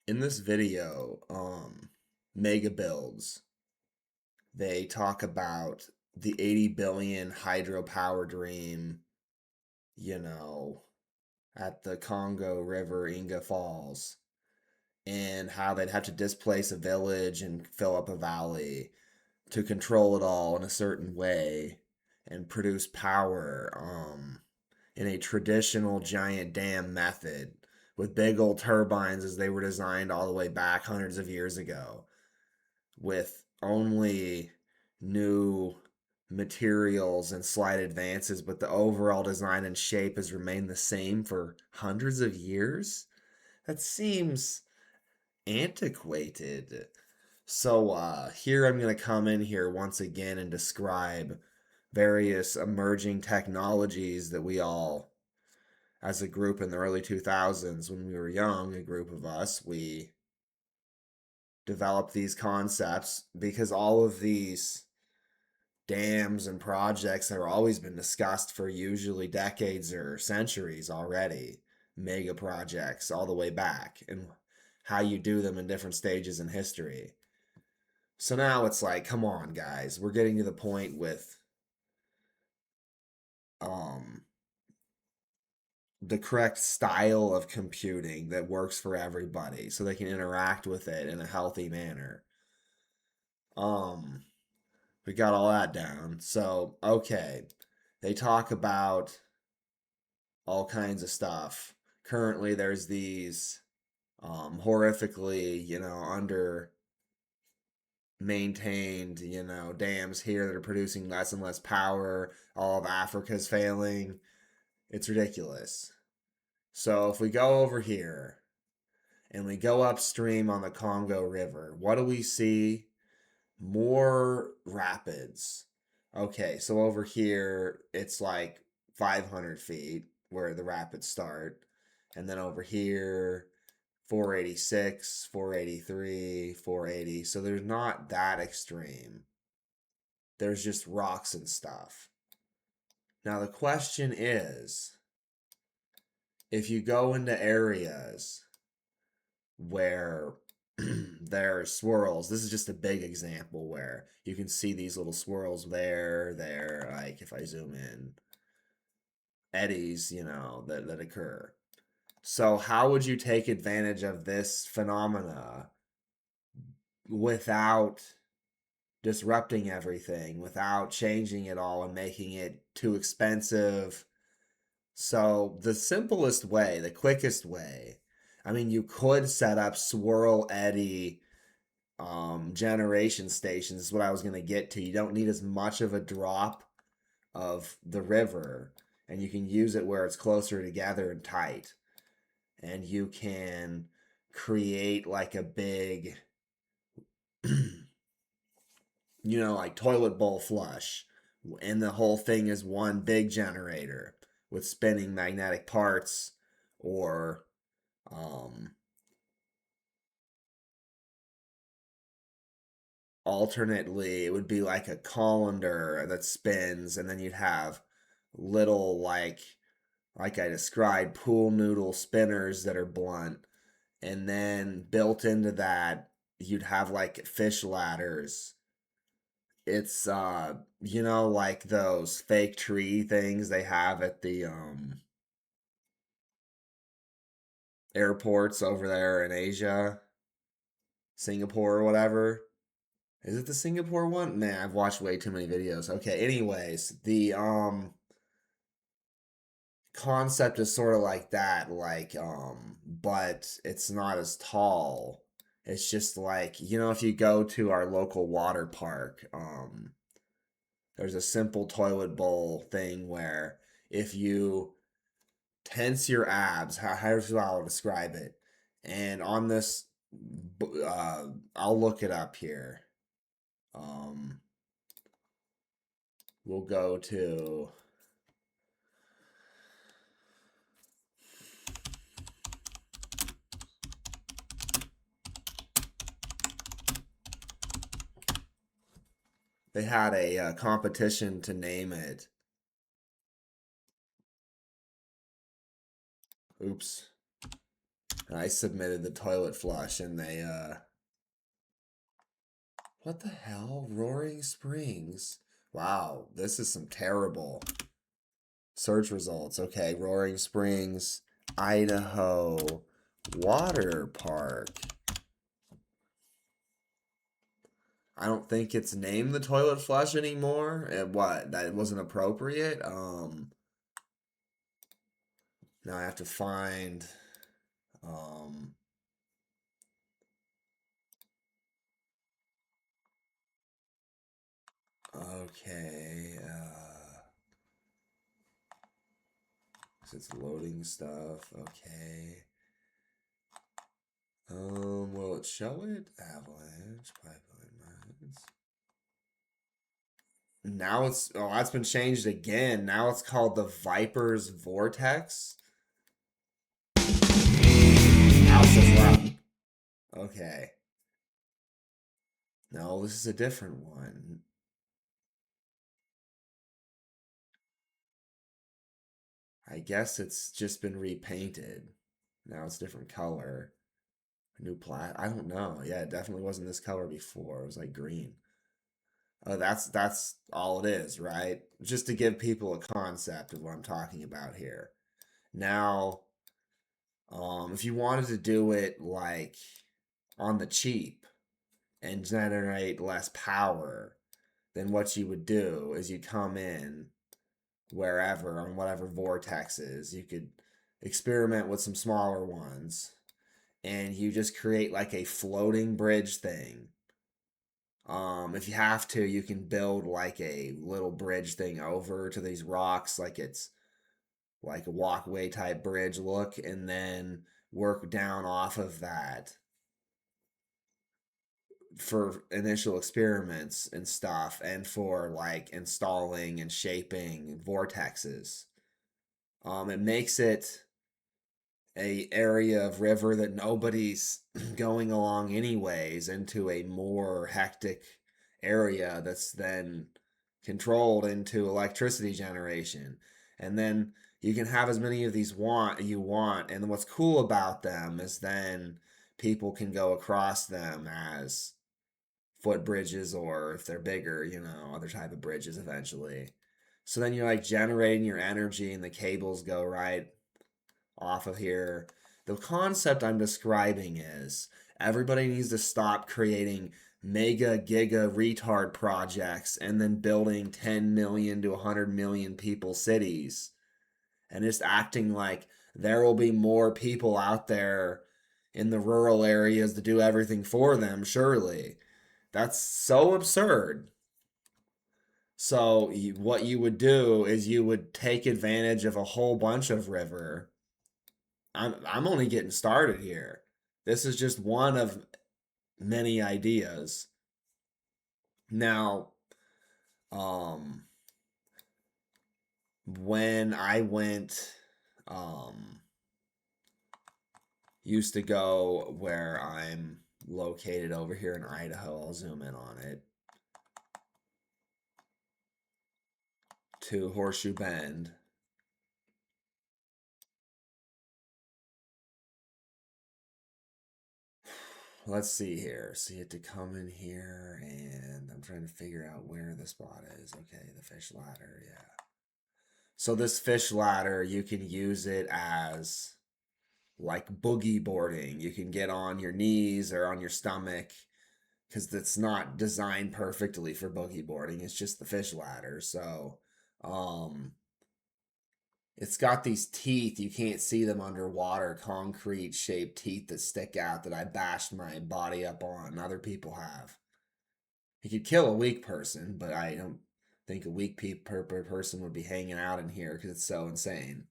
In this video, Mega Builds, they talk about the 80 billion hydropower dream, you know, at the Congo River, Inga Falls, and how they'd have to displace a village and fill up a valley to control it all in a certain way and produce power in a traditional giant dam method with big old turbines as they were designed all the way back hundreds of years ago with only new materials and slight advances, but the overall design and shape has remained the same for hundreds of years. That seems antiquated. So here I'm going to come in here once again and describe various emerging technologies that we all, as a group in the early 2000s, when we were young, a group of us, we developed these concepts because all of these dams and projects that have always been discussed for usually decades or centuries already, mega projects all the way back, and how you do them in different stages in history. So now it's like, come on, guys, we're getting to the point with um, the correct style of computing that works for everybody so they can interact with it in a healthy manner. Um, we got all that down. So, okay, they talk about all kinds of stuff. Currently, there's these horrifically, under maintained, dams here that are producing less and less power. All of Africa's failing. It's ridiculous. So if we go over here and we go upstream on the Congo River, what do we see? More rapids. Okay, so over here, it's like 500 feet where the rapids start. And then over here, 486, 483, 480. So there's not that extreme. There's just rocks and stuff. Now the question is, if you go into areas where there are swirls, this is just a big example where you can see these little swirls there, like if I zoom in, eddies, that occur. So how would you take advantage of this phenomena without disrupting everything, without changing it all and making it too expensive? So the simplest way, the quickest way, I mean, you could set up swirl eddy generation stations, is what I was going to get to. You don't need as much of a drop of the river, and you can use it where it's closer together and tight. And you can create like a big, like toilet bowl flush. And the whole thing is one big generator with spinning magnetic parts, or alternately it would be like a colander that spins, and then you'd have little like I described, pool noodle spinners that are blunt, and then built into that you'd have like fish ladders. It's like those fake tree things they have at the airports over there in Asia, Singapore or whatever. Is it the Singapore one? Man, I've watched way too many videos. Okay, anyways, the concept is sort of like that, but it's not as tall. It's just like, if you go to our local water park, there's a simple toilet bowl thing where if you tense your abs, however I'll describe it, and on this, I'll look it up here. Um, we'll go to they had a competition to name it. Oops. I submitted the toilet flush and they, what the hell? Roaring Springs. Wow, this is some terrible search results. Okay, Roaring Springs, Idaho Water Park. I don't think it's named the toilet flush anymore. What? That wasn't appropriate? Now I have to find, um, okay, it's loading stuff. Okay. Will it show it? Avalanche, pipeline mines. Now it's, oh, that's been changed again. Now it's called the Viper's Vortex. House is loud. Okay. No, this is a different one. I guess it's just been repainted. Now it's different color. New plat. I don't know. Yeah, it definitely wasn't this color before. It was like green. Oh, that's all it is, right? Just to give people a concept of what I'm talking about here. Now, if you wanted to do it like on the cheap and generate less power, then what you would do is you come in wherever on whatever vortexes. You could experiment with some smaller ones and you just create like a floating bridge thing. If you have to, you can build like a little bridge thing over to these rocks, like it's like a walkway type bridge look, and then work down off of that for initial experiments and stuff, and for like installing and shaping vortexes. It makes it a area of river that nobody's going along anyways into a more hectic area that's then controlled into electricity generation. And then you can have as many of these you want, and what's cool about them is then people can go across them as footbridges, or if they're bigger, other type of bridges eventually. So then you're like generating your energy and the cables go right off of here. The concept I'm describing is everybody needs to stop creating mega giga retard projects and then building 10 million to 100 million people cities and just acting like there will be more people out there in the rural areas to do everything for them, surely. That's so absurd. So, what you would do is you would take advantage of a whole bunch of river. I'm only getting started here. This is just one of many ideas. Now, um, when I went, um, used to go where I'm located over here in Idaho, I'll zoom in on it, to Horseshoe Bend. Let's see here. See it to come in here, and I'm trying to figure out where the spot is. Okay, the fish ladder, yeah. So this fish ladder, you can use it as like boogie boarding. You can get on your knees or on your stomach because it's not designed perfectly for boogie boarding. It's just the fish ladder. So, um, it's got these teeth. You can't see them underwater, concrete shaped teeth that stick out that I bashed my body up on. Other people have. He could kill a weak person, but I don't think a weak person would be hanging out in here because it's so insane.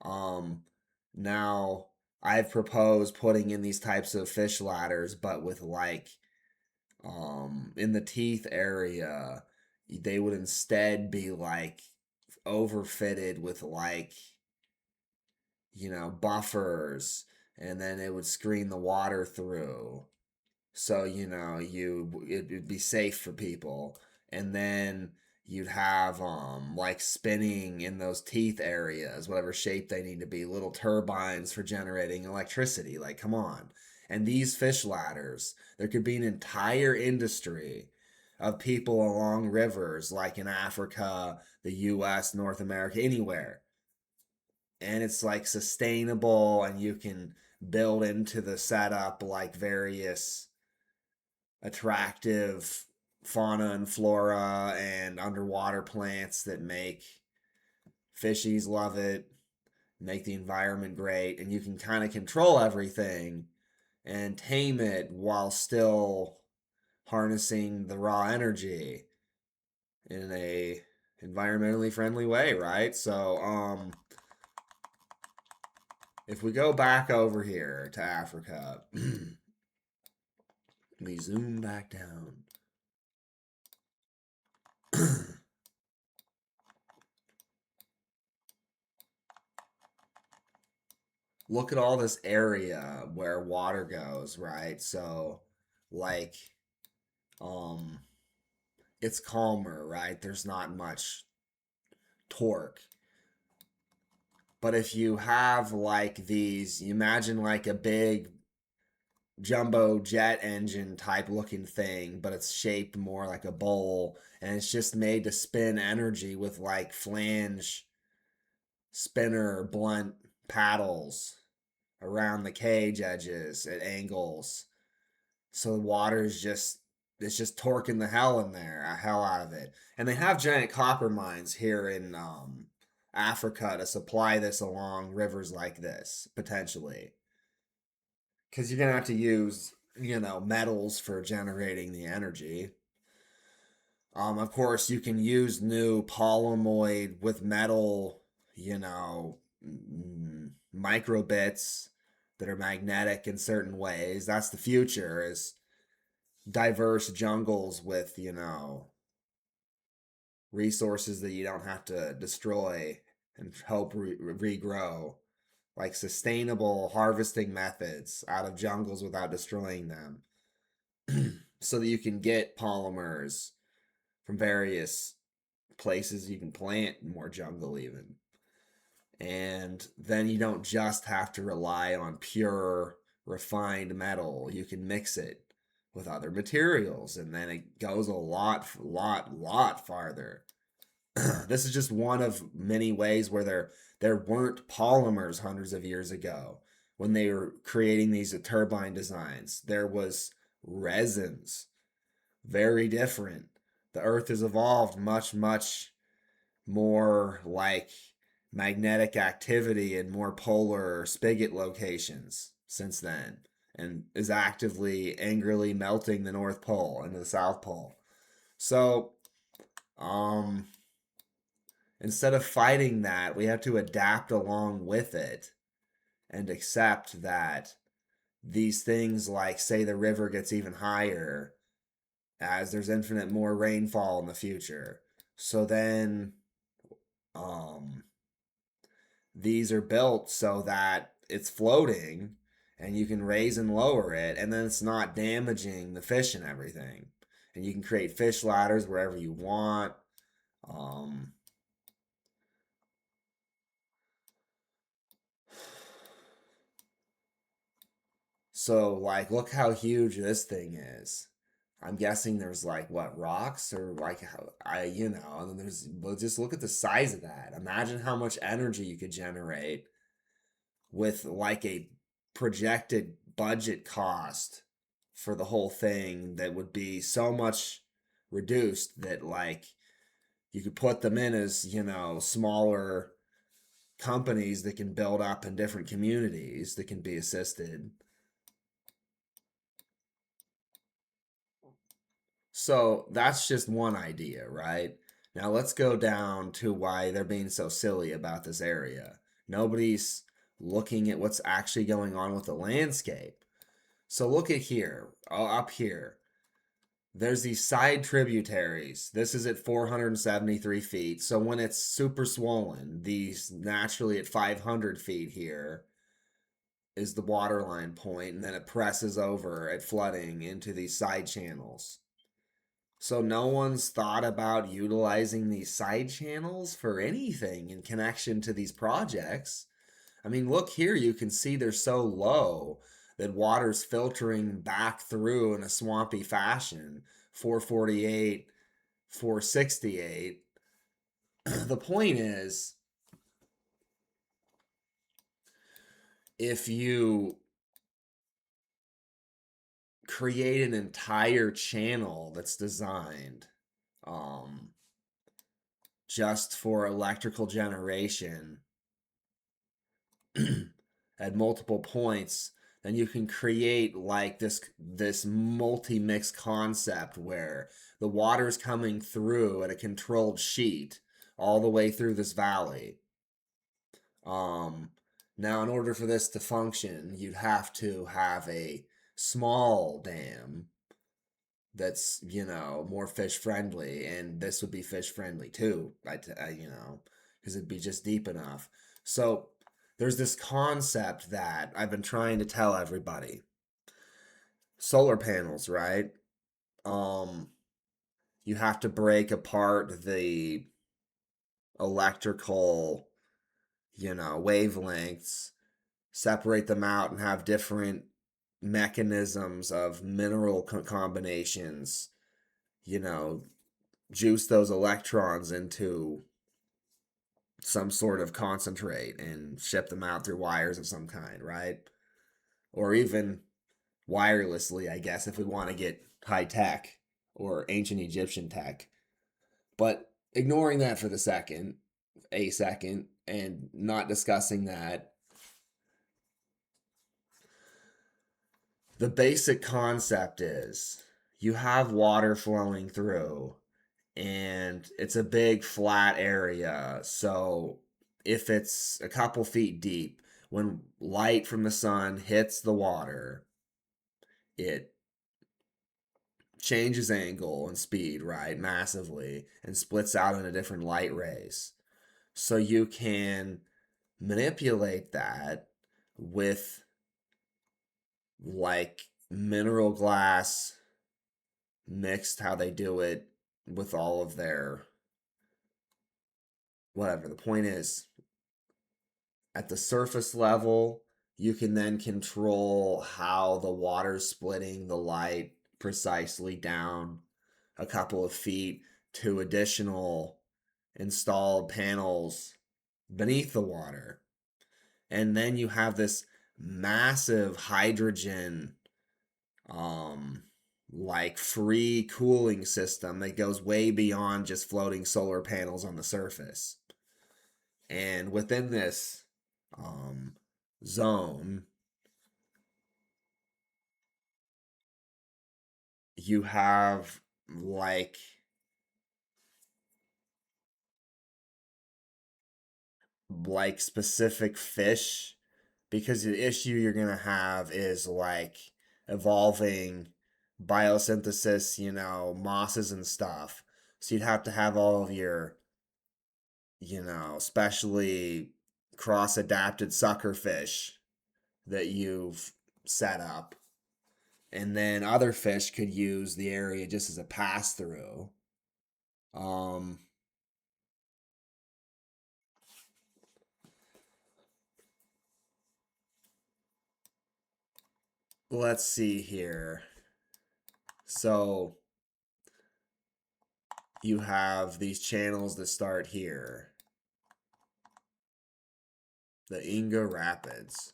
Um, Now I've proposed putting in these types of fish ladders, but with like, in the teeth area, they would instead be like overfitted with like, buffers, and then it would screen the water through. So, it'd be safe for people. And then you'd have like spinning in those teeth areas, whatever shape they need to be, little turbines for generating electricity. Like, come on. And these fish ladders, there could be an entire industry of people along rivers, like in Africa, the US, North America, anywhere. And it's like sustainable, and you can build into the setup like various attractive fauna and flora and underwater plants that make fishies love it, make the environment great, and you can kind of control everything and tame it while still harnessing the raw energy in a environmentally friendly way, right? So if we go back over here to Africa, we zoom back down. Look at all this area where water goes, right? So, like, um, it's calmer, right? There's not much torque. But if you have like these, you imagine like a big jumbo jet engine type looking thing, but it's shaped more like a bowl, and it's just made to spin energy with like flange spinner blunt paddles around the cage edges at angles. So the water is just, it's just torquing the hell in there, a hell out of it. And they have giant copper mines here in Africa to supply this along rivers like this potentially, because you're gonna have to use, you know, metals for generating the energy. Of course, you can use new polymoid with metal, you know, microbits that are magnetic in certain ways. That's the future, is diverse jungles with, you know, resources that you don't have to destroy and help regrow, like sustainable harvesting methods out of jungles without destroying them, so that you can get polymers from various places. You can plant more jungle even. And then you don't just have to rely on pure refined metal. You can mix it with other materials, and then it goes a lot farther. This is just one of many ways where there weren't polymers hundreds of years ago when they were creating these turbine designs. There was resins, very different. The earth has evolved much more like magnetic activity in more polar spigot locations since then, and is actively angrily melting the North Pole and the South Pole. So, instead of fighting that, we have to adapt along with it and accept that these things, like, say, the river gets even higher as there's infinite more rainfall in the future. So then, um, these are built so that it's floating and you can raise and lower it, and then it's not damaging the fish and everything. And you can create fish ladders wherever you want. Um, so, like, look how huge this thing is. I'm guessing there's like what, rocks, or like how you know, and then there's, well, just look at the size of that. Imagine how much energy you could generate with like a projected budget cost for the whole thing that would be so much reduced that, like, you could put them in as, you know, smaller companies that can build up in different communities that can be assisted. So that's just one idea, right? Now let's go down to why they're being so silly about this area. Nobody's looking at what's actually going on with the landscape. So look at here, up here. There's these side tributaries. This is at 473 feet. So when it's super swollen, these naturally at 500 feet here is the waterline point, and then it presses over at flooding into these side channels. So no one's thought about utilizing these side channels for anything in connection to these projects. I mean, look here, you can see they're so low that water's filtering back through in a swampy fashion. 448, 468. The point is, if you create an entire channel that's designed um, just for electrical generation at multiple points, then you can create like this multi-mix concept where the water's coming through at a controlled sheet all the way through this valley. Um, Now, in order for this to function, you'd have to have a small dam that's, more fish friendly, and this would be fish friendly too. Because it'd be just deep enough. So there's this concept that I've been trying to tell everybody. Solar panels, right? Um, you have to break apart the electrical, wavelengths, separate them out, and have different mechanisms of mineral combinations, you know, juice those electrons into some sort of concentrate and ship them out through wires of some kind, right? Or even wirelessly, I guess, if we want to get high tech or ancient Egyptian tech. But ignoring that for a second, and not discussing that, the basic concept is you have water flowing through and it's a big flat area. So if it's a couple feet deep, when light from the sun hits the water, it changes angle and speed, right, massively, and splits out into different light rays. So you can manipulate that with like mineral glass mixed how they do it with all of their whatever. The point is, at the surface level, you can then control how the water's splitting the light precisely down a couple of feet to additional installed panels beneath the water. And then you have this massive hydrogen um like free cooling system that goes way beyond just floating solar panels on the surface. And within this um zone, you have like specific fish, because the issue you're going to have is like evolving biosynthesis, mosses and stuff. So you'd have to have all of your, specially cross adapted sucker fish that you've set up. And then other fish could use the area just as a pass through. Um, let's see here. So you have these channels that start here. The Inga Rapids.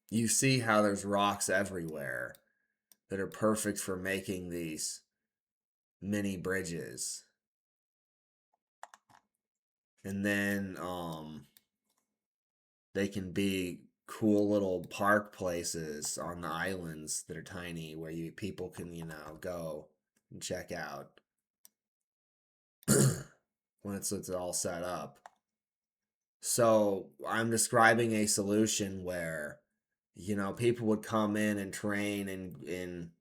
You see how there's rocks everywhere that are perfect for making these mini bridges. And then they can be cool little park places on the islands that are tiny where people can, go and check out when it's all set up. So I'm describing a solution where, people would come in and train in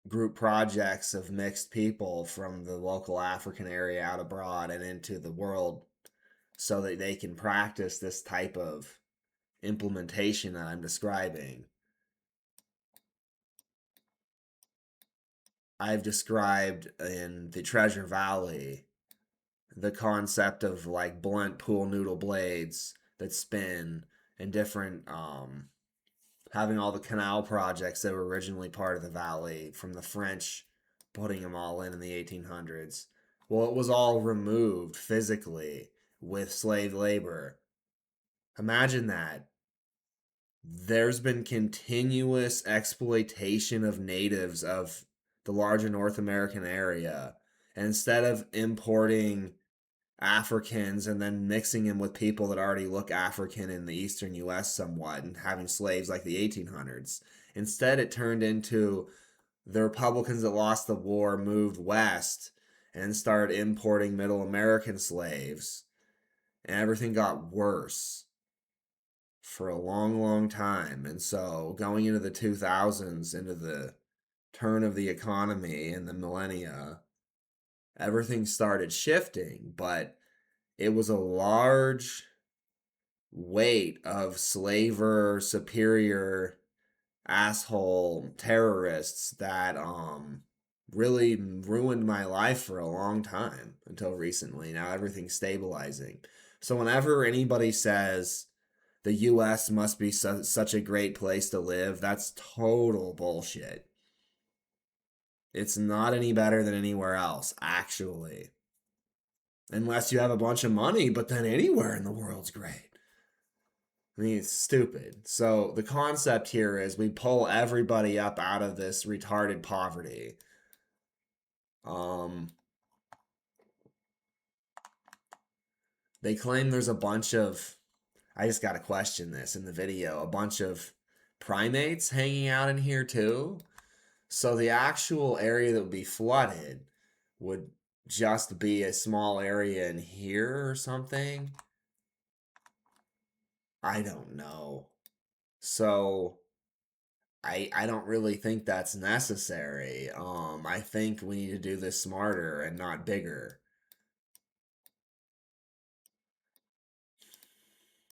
group projects of mixed people from the local African area out abroad and into the world, so that they can practice this type of implementation that I'm describing. I've described in the Treasure Valley the concept of like blunt pool noodle blades that spin and different having all the canal projects that were originally part of the valley from the French putting them all in the 1800s. Well, it was all removed physically with slave labor. Imagine that. There's been continuous exploitation of natives of the larger North American area. And instead of importing Africans and then mixing them with people that already look African in the eastern US somewhat and having slaves like the 1800s, instead it turned into the Republicans that lost the war moved west and started importing Middle American slaves, and everything got worse for a long, long time. And so going into the 2000s, into the turn of the economy and the millennia, everything started shifting, but it was a large weight of slaver, superior, asshole terrorists that really ruined my life for a long time until recently. Now everything's stabilizing. So whenever anybody says the US must be such a great place to live, that's total bullshit. It's not any better than anywhere else, actually. Unless you have a bunch of money, but then anywhere in the world's great. I mean, it's stupid. So the concept here is we pull everybody up out of this retarded poverty. Um, they claim there's a bunch of, I just got to question this in the video, a bunch of primates hanging out in here too. So the actual area that would be flooded would just be a small area in here or something. I don't know. So I don't really think that's necessary. I think we need to do this smarter and not bigger.